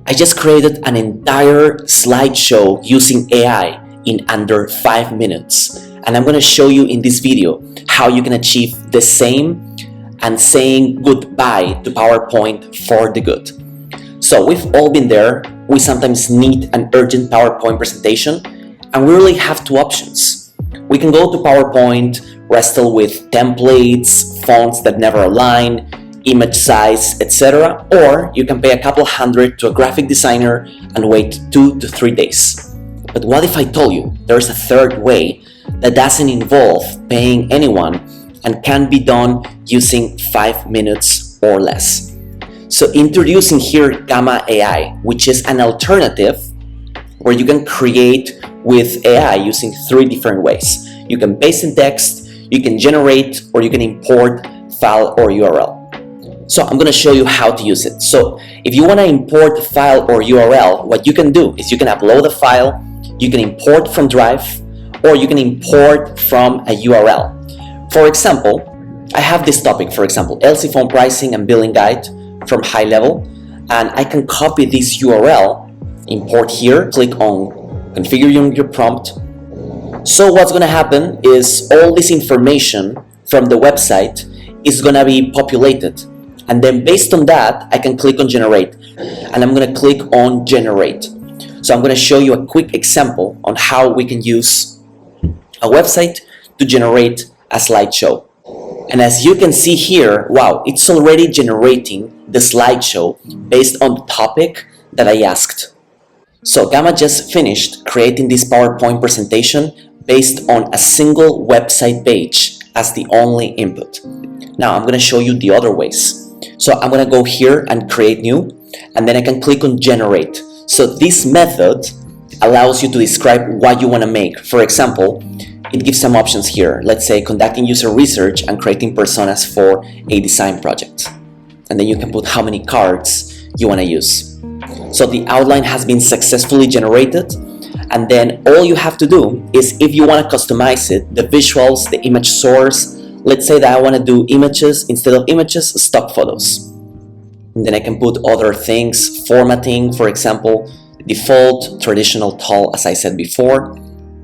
I just created an entire slideshow using AI in under 5 minutes. And I'm going to show you in this video how you can achieve the same and saying goodbye to PowerPoint for the good. So we've all been there. We sometimes need an urgent PowerPoint presentation, and we really have two options. We can go to PowerPoint, wrestle with templates, fonts that never align, image size, etc. Or you can pay a couple hundred to a graphic designer and wait 2 to 3 days. But what if I told you there's a third way that doesn't involve paying anyone and can be done using 5 minutes or less? So introducing here Gamma AI, which is an alternative where you can create with AI using 3 different ways. You can paste in text, you can generate, or you can import file or URL. So I'm going to show you how to use it. So if you want to import a file or URL, what you can do is you can upload a file, you can import from Drive, or you can import from a URL. For example, I have this topic, for example, LC phone pricing and billing guide from high level, and I can copy this URL, import here, click on configure your prompt. So what's going to happen is all this information from the website is going to be populated. And then based on that, I can click on generate, and I'm going to click on generate. So I'm going to show you a quick example on how we can use a website to generate a slideshow. And as you can see here, wow, it's already generating the slideshow based on the topic that I asked. So Gamma just finished creating this PowerPoint presentation based on a single website page as the only input. Now I'm going to show you the other ways. So I'm going to go here and create new, and then I can click on generate. So this method allows you to describe what you want to make. For example, it gives some options here. Let's say conducting user research and creating personas for a design project. And then you can put how many cards you want to use. So the outline has been successfully generated. And then all you have to do is, if you want to customize it, the visuals, the image source, let's say that I want to do images, instead of images, stock photos. And then I can put other things, formatting, for example, default, traditional, tall, as I said before.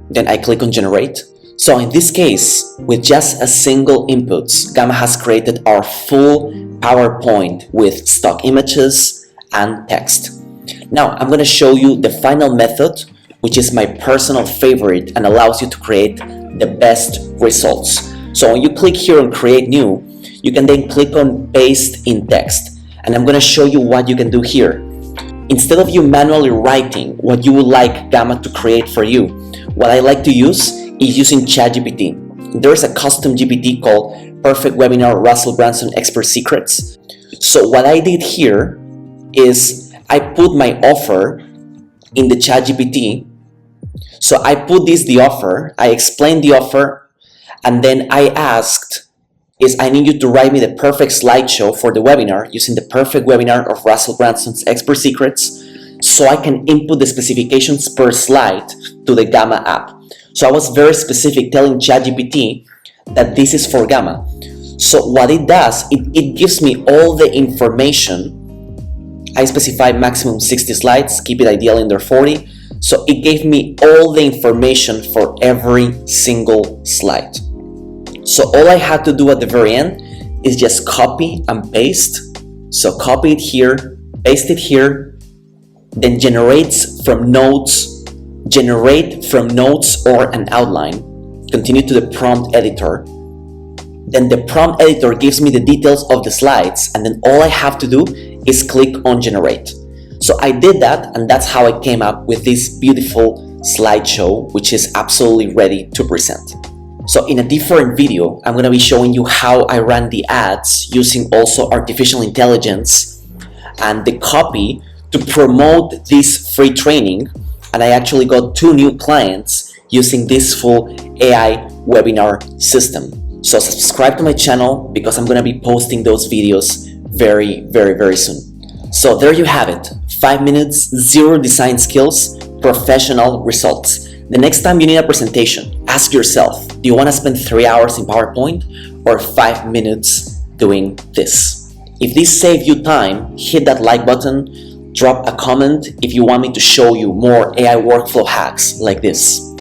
Then I click on generate. So in this case, with just a single input, Gamma has created our full PowerPoint with stock images and text. Now I'm going to show you the final method, which is my personal favorite and allows you to create the best results. So when you click here on create new, you can then click on paste in text. And I'm going to show you what you can do here. Instead of you manually writing what you would like Gamma to create for you, what I like to use is using ChatGPT. There's a custom GPT called Perfect Webinar Russell Brunson Expert Secrets. So what I did here is I put my offer in the ChatGPT. So I put the offer, I explained the offer, and then I asked I need you to write me the perfect slideshow for the webinar using the perfect webinar of Russell Brunson's Expert Secrets, so I can input the specifications per slide to the Gamma app. So I was very specific, telling ChatGPT that this is for Gamma. So what it does, it gives me all the information. I specified maximum 60 slides, keep it ideal under 40. So it gave me all the information for every single slide. So all I had to do at the very end is just copy and paste. So copy it here, paste it here, then generate from notes or an outline. Continue to the prompt editor. Then the prompt editor gives me the details of the slides, and then all I have to do is click on generate. So I did that, and that's how I came up with this beautiful slideshow, which is absolutely ready to present. So in a different video, I'm going to be showing you how I ran the ads using also artificial intelligence and the copy to promote this free training. And I actually got 2 new clients using this full AI webinar system. So subscribe to my channel because I'm going to be posting those videos very soon. So there you have it. 5 minutes, 0 design skills, professional results. The next time you need a presentation, ask yourself, do you want to spend 3 hours in PowerPoint or 5 minutes doing this? If this saved you time, hit that like button, drop a comment if you want me to show you more AI workflow hacks like this.